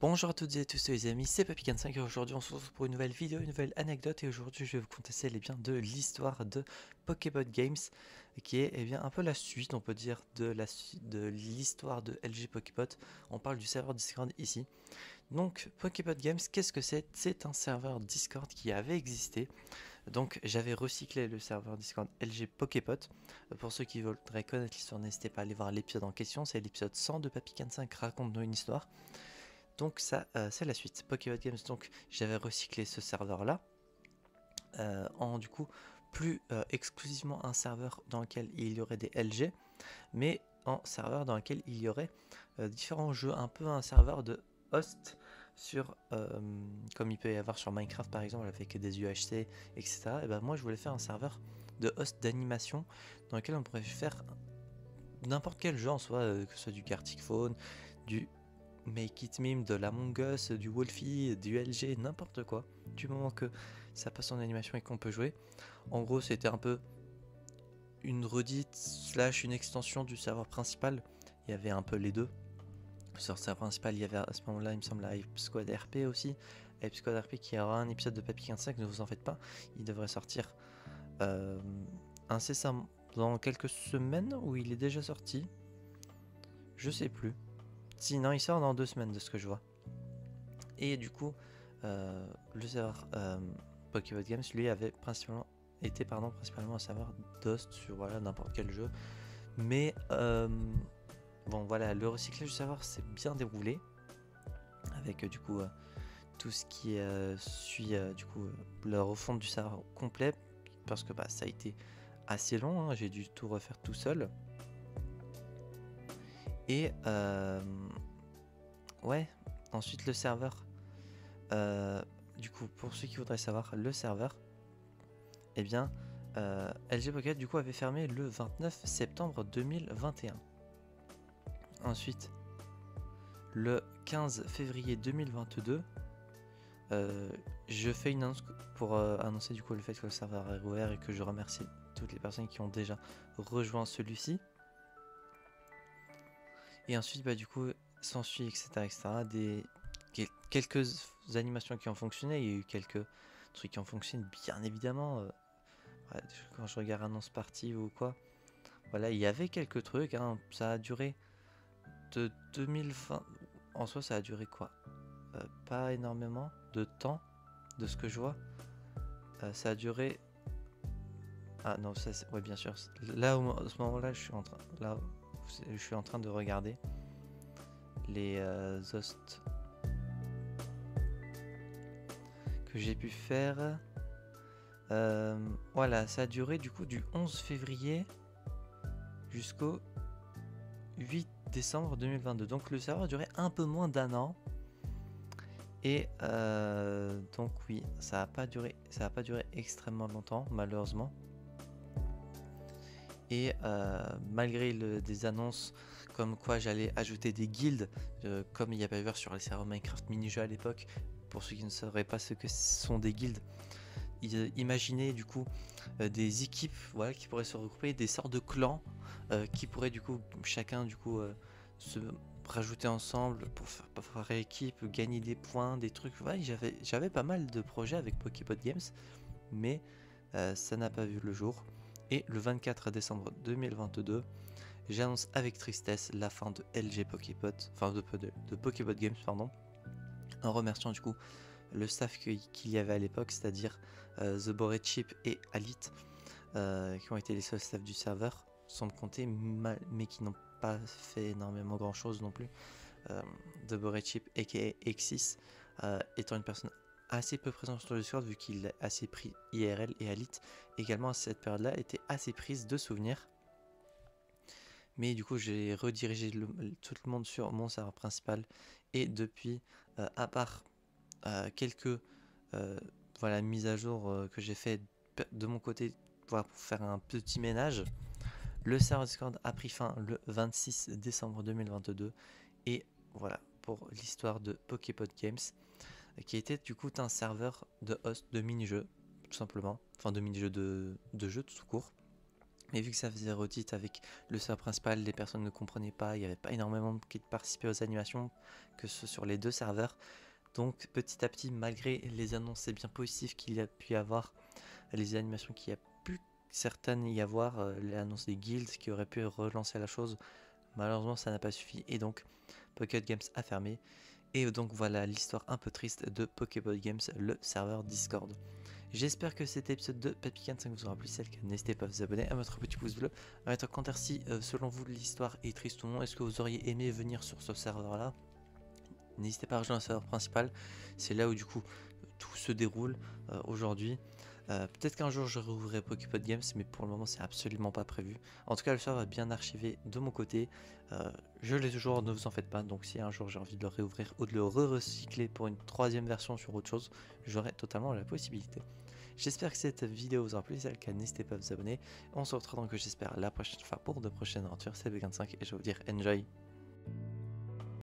Bonjour à toutes et à tous les amis, c'est Papycan5 et aujourd'hui on se retrouve pour une nouvelle vidéo, une nouvelle anecdote et aujourd'hui je vais vous conter de l'histoire de Pokébot Games qui est bien un peu la suite on peut dire de l'histoire de LG Pokébot. On parle du serveur Discord ici. Donc Pokébot Games, qu'est-ce que c'est? C'est un serveur Discord qui avait existé. Donc j'avais recyclé le serveur Discord LG Pokébot. Pour ceux qui voudraient connaître l'histoire, n'hésitez pas à aller voir l'épisode en question, c'est l'épisode 100 de Papycan5 raconte-nous une histoire. Donc ça, c'est la suite. Pokébot Games, donc j'avais recyclé ce serveur-là en du coup plus exclusivement un serveur dans lequel il y aurait des LG, mais en serveur dans lequel il y aurait différents jeux, un peu un serveur de host sur, comme il peut y avoir sur Minecraft par exemple avec des UHC, etc. Et ben moi je voulais faire un serveur de host d'animation dans lequel on pourrait faire n'importe quel jeu en soi, que ce soit du Gartic Phone, du Make It Meme, de l'Among Us, du Wolfie, du LG, n'importe quoi. Du moment que ça passe en animation et qu'on peut jouer. En gros, c'était un peu une redite slash une extension du serveur principal. Il y avait un peu les deux. Sur le serveur principal, il y avait à ce moment-là, il me semble, Hype Squad RP aussi. Hype Squad RP qui aura un épisode de Papy 15.5, ne vous en faites pas. Il devrait sortir incessamment dans quelques semaines ou il est déjà sorti. Je sais plus. Sinon, il sort dans 2 semaines de ce que je vois. Et du coup, le serveur Pokébot Games, lui, avait principalement un serveur d'host sur voilà, n'importe quel jeu. Mais bon, voilà, le recyclage du serveur s'est bien déroulé. Avec du coup tout ce qui suit du coup la refonte du serveur complet. Parce que bah, ça a été assez long, hein, j'ai dû tout refaire tout seul. Et ouais, ensuite le serveur. Du coup, pour ceux qui voudraient savoir, le serveur, eh bien, LG Pocket du coup avait fermé le 29 septembre 2021. Ensuite, le 15 février 2022, je fais une annonce pour annoncer du coup le fait que le serveur est ouvert et que je remercie toutes les personnes qui ont déjà rejoint celui-ci. Et ensuite, bah, du coup, s'ensuit, etc., quelques animations qui ont fonctionné. Il y a eu quelques trucs qui ont fonctionné, bien évidemment. Ouais, quand je regarde annonce partie ou quoi, voilà, il y avait quelques trucs. Hein, ça a duré de 2020. En soi, ça a duré quoi? Pas énormément de temps, de ce que je vois. Ça a duré. Ah non, ça, ouais, bien sûr. Là, à ce moment-là, je suis en train de regarder les hosts que j'ai pu faire. Voilà, ça a duré du coup du 11 février jusqu'au 8 décembre 2022. Donc le serveur a duré un peu moins d'un an. Et donc oui, ça a pas duré extrêmement longtemps, malheureusement. Et malgré des annonces comme quoi j'allais ajouter des guildes, comme il y avait eu sur les serveurs Minecraft mini-jeux à l'époque, pour ceux qui ne sauraient pas ce que sont des guildes, imaginez du coup des équipes, voilà, qui pourraient se regrouper, des sortes de clans qui pourraient du coup chacun du coup se rajouter ensemble pour faire équipe, gagner des points, des trucs. Ouais, j'avais pas mal de projets avec Pokébot Games, mais ça n'a pas vu le jour. Et le 24 décembre 2022, j'annonce avec tristesse la fin de LG Pokébot, enfin de Pokébot Games, pardon, en remerciant du coup le staff qu'il y avait à l'époque, c'est-à-dire The Bored Chip et Alit, qui ont été les seuls staffs du serveur, sans me compter, mais qui n'ont pas fait énormément grand chose non plus. The Bored Chip aka Exis, étant une personne assez peu présente sur le Discord vu qu'il est assez pris IRL, et Alit également à cette période là était assez prise de souvenirs. Mais du coup j'ai redirigé tout le monde sur mon serveur principal, et depuis à part quelques voilà, mises à jour que j'ai fait de mon côté pour faire un petit ménage, le serveur Discord a pris fin le 26 décembre 2022. Et voilà pour l'histoire de Poképod Games, qui était du coup un serveur de host de mini-jeux, tout simplement, enfin de mini-jeux de jeux tout court. Mais vu que ça faisait redite avec le serveur principal, les personnes ne comprenaient pas, il n'y avait pas énormément de qui participaient aux animations, que ce sur les deux serveurs. Donc petit à petit, malgré les annonces bien positives qu'il y a pu y avoir, les animations qu'il y a pu certaines y avoir, l'annonce des guilds qui auraient pu relancer la chose, malheureusement ça n'a pas suffi et donc Pocket Games a fermé. Et donc voilà l'histoire un peu triste de Pokéball Games, le serveur Discord. J'espère que cet épisode de Papy 5 vous aura plu, celle que n'hésitez pas à vous abonner, à mettre un petit pouce bleu, à mettre un commentaire si selon vous l'histoire est triste ou non, est-ce que vous auriez aimé venir sur ce serveur là. N'hésitez pas à rejoindre le serveur principal, c'est là où du coup tout se déroule aujourd'hui. Peut-être qu'un jour je rouvrirai Poképod Games, mais pour le moment c'est absolument pas prévu. En tout cas le serveur est bien archivé de mon côté, je l'ai toujours, ne vous en faites pas, donc si un jour j'ai envie de le réouvrir ou de le recycler pour une troisième version sur autre chose, j'aurai totalement la possibilité. J'espère que cette vidéo vous aura plu, si c'est le cas n'hésitez pas à vous abonner. On se retrouve donc j'espère la prochaine fois pour de prochaines aventures, c'est B25 et je vais vous dire enjoy.